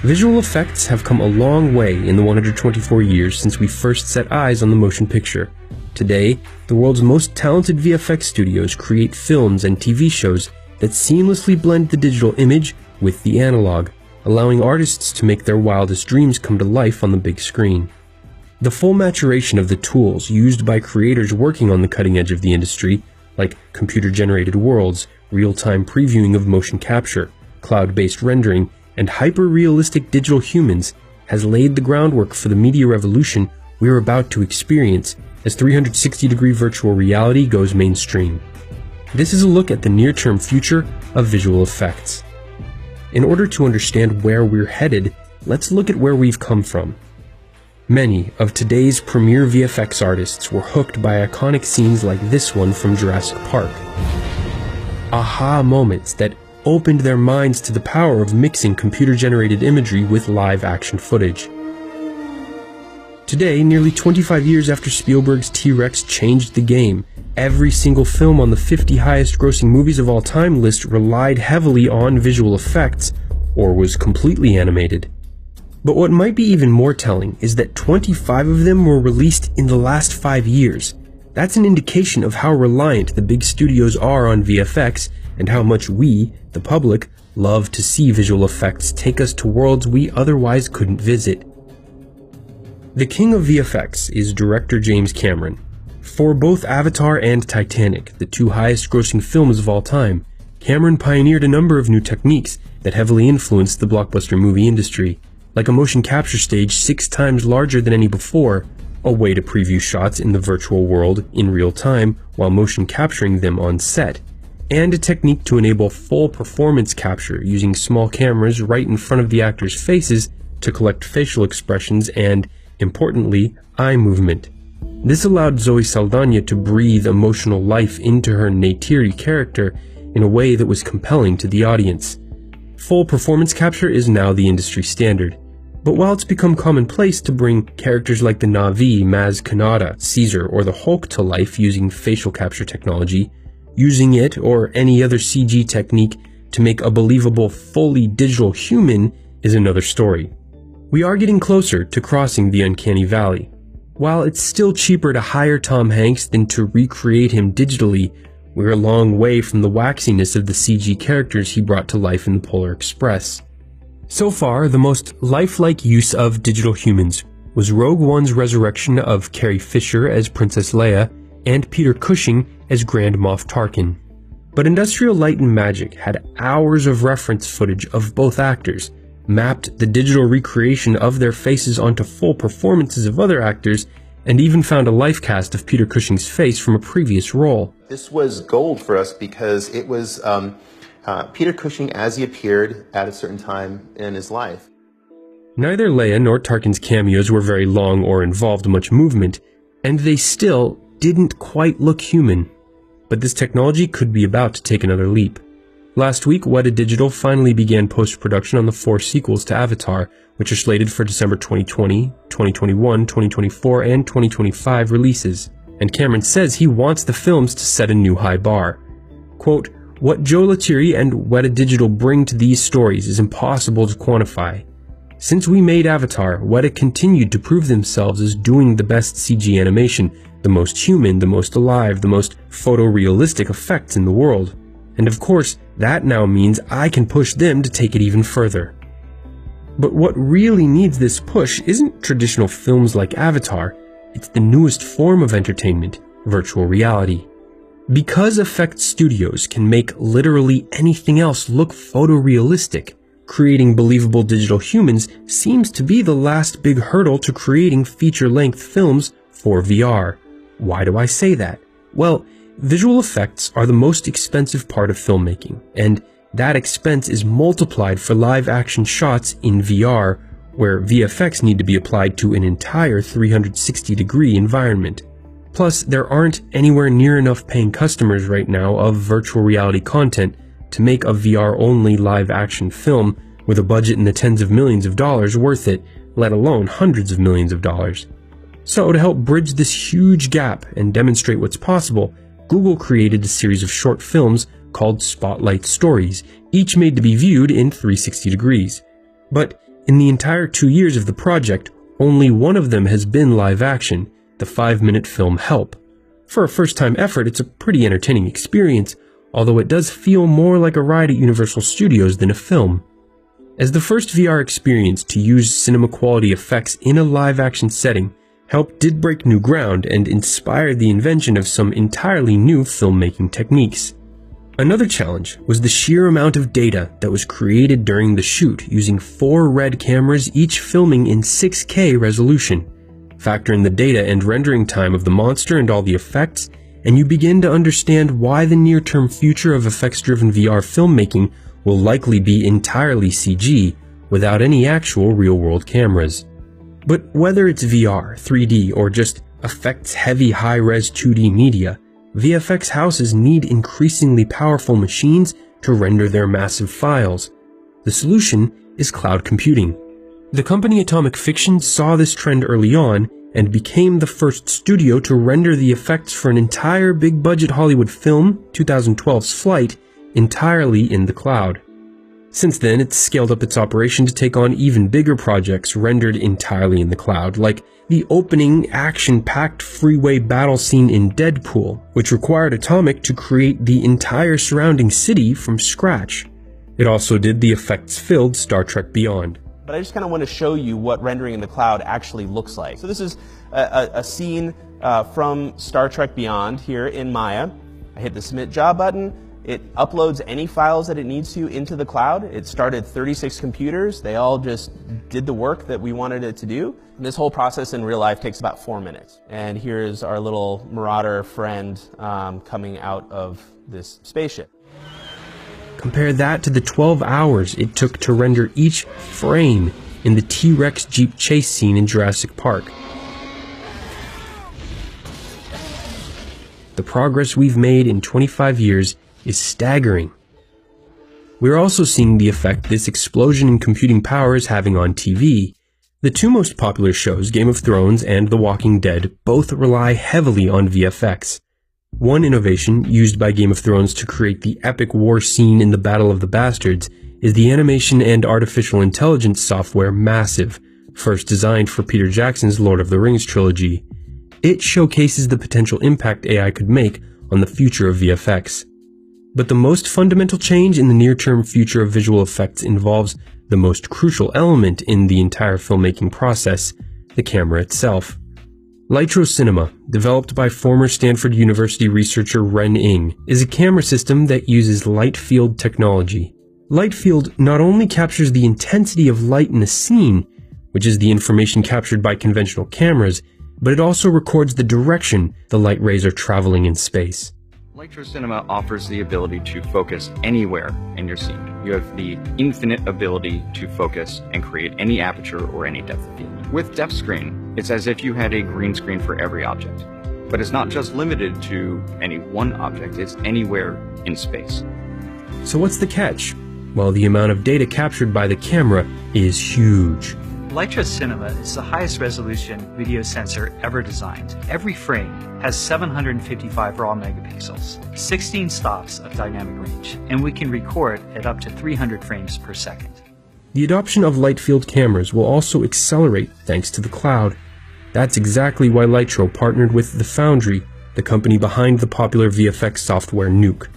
Visual effects have come a long way in the 124 years since we first set eyes on the motion picture. Today, the world's most talented VFX studios create films and TV shows that seamlessly blend the digital image with the analog, allowing artists to make their wildest dreams come to life on the big screen. The full maturation of the tools used by creators working on the cutting edge of the industry, like computer-generated worlds, real-time previewing of motion capture, cloud-based rendering, and hyper-realistic digital humans, has laid the groundwork for the media revolution we are about to experience as 360-degree virtual reality goes mainstream. This is a look at the near-term future of visual effects. In order to understand where we're headed, let's look at where we've come from. Many of today's premier VFX artists were hooked by iconic scenes like this one from Jurassic Park. Aha moments that opened their minds to the power of mixing computer-generated imagery with live-action footage. Today, nearly 25 years after Spielberg's T-Rex changed the game, every single film on the 50 highest-grossing movies of all time list relied heavily on visual effects, or was completely animated. But what might be even more telling is that 25 of them were released in the last 5 years. That's an indication of how reliant the big studios are on VFX, and how much we, the public, love to see visual effects take us to worlds we otherwise couldn't visit. The king of VFX is director James Cameron. For both Avatar and Titanic, the two highest-grossing films of all time, Cameron pioneered a number of new techniques that heavily influenced the blockbuster movie industry, like a motion capture stage 6 times larger than any before, a way to preview shots in the virtual world in real time while motion capturing them on set, and a technique to enable full performance capture using small cameras right in front of the actors' faces to collect facial expressions and, importantly, eye movement. This allowed Zoe Saldana to breathe emotional life into her Neytiri character in a way that was compelling to the audience. Full performance capture is now the industry standard, but while it's become commonplace to bring characters like the Na'vi, Maz Kanata, Caesar, or the Hulk to life using facial capture technology, using it or any other CG technique to make a believable, fully digital human is another story. We are getting closer to crossing the uncanny valley. While it's still cheaper to hire Tom Hanks than to recreate him digitally, we're a long way from the waxiness of the CG characters he brought to life in the Polar Express. So far, the most lifelike use of digital humans was Rogue One's resurrection of Carrie Fisher as Princess Leia and Peter Cushing as Grand Moff Tarkin. But Industrial Light and Magic had hours of reference footage of both actors, mapped the digital recreation of their faces onto full performances of other actors, and even found a life cast of Peter Cushing's face from a previous role. This was gold for us because it was Peter Cushing as he appeared at a certain time in his life. Neither Leia nor Tarkin's cameos were very long or involved much movement, and they still didn't quite look human. But this technology could be about to take another leap. Last week, Weta Digital finally began post-production on the 4 sequels to Avatar, which are slated for December 2020, 2021, 2024, and 2025 releases. And Cameron says he wants the films to set a new high bar. Quote, "What Joe Letteri and Weta Digital bring to these stories is impossible to quantify. Since we made Avatar, Weta continued to prove themselves as doing the best CG animation, the most human, the most alive, the most photorealistic effects in the world. And of course, that now means I can push them to take it even further." But what really needs this push isn't traditional films like Avatar, it's the newest form of entertainment, virtual reality. Because effect studios can make literally anything else look photorealistic, creating believable digital humans seems to be the last big hurdle to creating feature-length films for VR. Why do I say that? Well, visual effects are the most expensive part of filmmaking, and that expense is multiplied for live-action shots in VR, where VFX need to be applied to an entire 360-degree environment. Plus, there aren't anywhere near enough paying customers right now of virtual reality content to make a VR-only live-action film with a budget in the tens of millions of dollars worth it, let alone hundreds of millions of dollars. So, to help bridge this huge gap and demonstrate what's possible, Google created a series of short films called Spotlight Stories, each made to be viewed in 360 degrees. But In the entire 2 years of the project, only one of them has been live action, the 5-minute film Help. For a first-time effort, it's a pretty entertaining experience, although it does feel more like a ride at Universal Studios than a film. As the first VR experience to use cinema-quality effects in a live-action setting, Help did break new ground and inspired the invention of some entirely new filmmaking techniques. Another challenge was the sheer amount of data that was created during the shoot using 4 RED cameras, each filming in 6K resolution. Factor in the data and rendering time of the monster and all the effects, and you begin to understand why the near-term future of effects-driven VR filmmaking will likely be entirely CG, without any actual real-world cameras. But whether it's VR, 3D, or just effects-heavy high-res 2D media, VFX houses need increasingly powerful machines to render their massive files. The solution is cloud computing. The company Atomic Fiction saw this trend early on and became the first studio to render the effects for an entire big-budget Hollywood film, 2012's Flight, entirely in the cloud. Since then, it's scaled up its operation to take on even bigger projects rendered entirely in the cloud, like the opening action-packed freeway battle scene in Deadpool, which required Atomic to create the entire surrounding city from scratch. It also did the effects-filled Star Trek Beyond. But I just kind of want to show you what rendering in the cloud actually looks like. So this is a scene from Star Trek Beyond here in Maya. I hit the Submit Job button. It uploads any files that it needs to into the cloud. It started 36 computers. They all just did the work that we wanted it to do. And this whole process in real life takes about 4 minutes. And here's our little marauder friend coming out of this spaceship. Compare that to the 12 hours it took to render each frame in the T-Rex Jeep chase scene in Jurassic Park. The progress we've made in 25 years is staggering. We're also seeing the effect this explosion in computing power is having on TV. The 2 most popular shows, Game of Thrones and The Walking Dead, both rely heavily on VFX. One innovation used by Game of Thrones to create the epic war scene in the Battle of the Bastards is the animation and artificial intelligence software Massive, first designed for Peter Jackson's Lord of the Rings trilogy. It showcases the potential impact AI could make on the future of VFX. But the most fundamental change in the near-term future of visual effects involves the most crucial element in the entire filmmaking process, the camera itself. Lytro Cinema, developed by former Stanford University researcher Ren Ing, is a camera system that uses light field technology. Light field not only captures the intensity of light in a scene, which is the information captured by conventional cameras, but it also records the direction the light rays are traveling in space. Lytro Cinema offers the ability to focus anywhere in your scene. You have the infinite ability to focus and create any aperture or any depth of field. With Depth Screen, it's as if you had a green screen for every object. But it's not just limited to any one object, it's anywhere in space. So what's the catch? Well, the amount of data captured by the camera is huge. Lytro Cinema is the highest resolution video sensor ever designed. Every frame has 755 raw megapixels, 16 stops of dynamic range, and we can record at up to 300 frames per second. The adoption of light field cameras will also accelerate thanks to the cloud. That's exactly why Lytro partnered with The Foundry, the company behind the popular VFX software Nuke.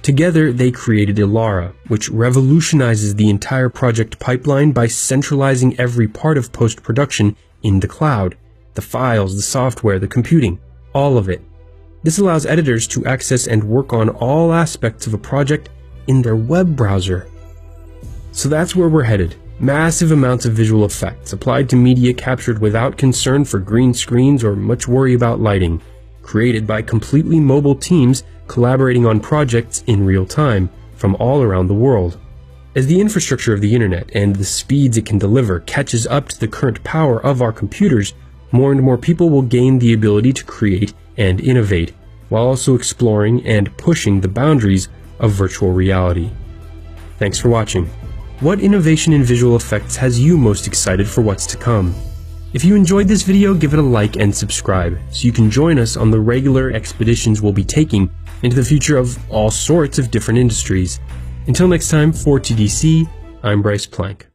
Together, they created Ilara, which revolutionizes the entire project pipeline by centralizing every part of post-production in the cloud. The files, the software, the computing, all of it. This allows editors to access and work on all aspects of a project in their web browser. So that's where we're headed. Massive amounts of visual effects applied to media captured without concern for green screens or much worry about lighting. Created by completely mobile teams collaborating on projects in real time from all around the world. As the infrastructure of the internet and the speeds it can deliver catches up to the current power of our computers, more and more people will gain the ability to create and innovate, while also exploring and pushing the boundaries of virtual reality. Thanks for watching. What innovation in visual effects has you most excited for what's to come? If you enjoyed this video, give it a like and subscribe so you can join us on the regular expeditions we'll be taking into the future of all sorts of different industries. Until next time, for TDC, I'm Bryce Plank.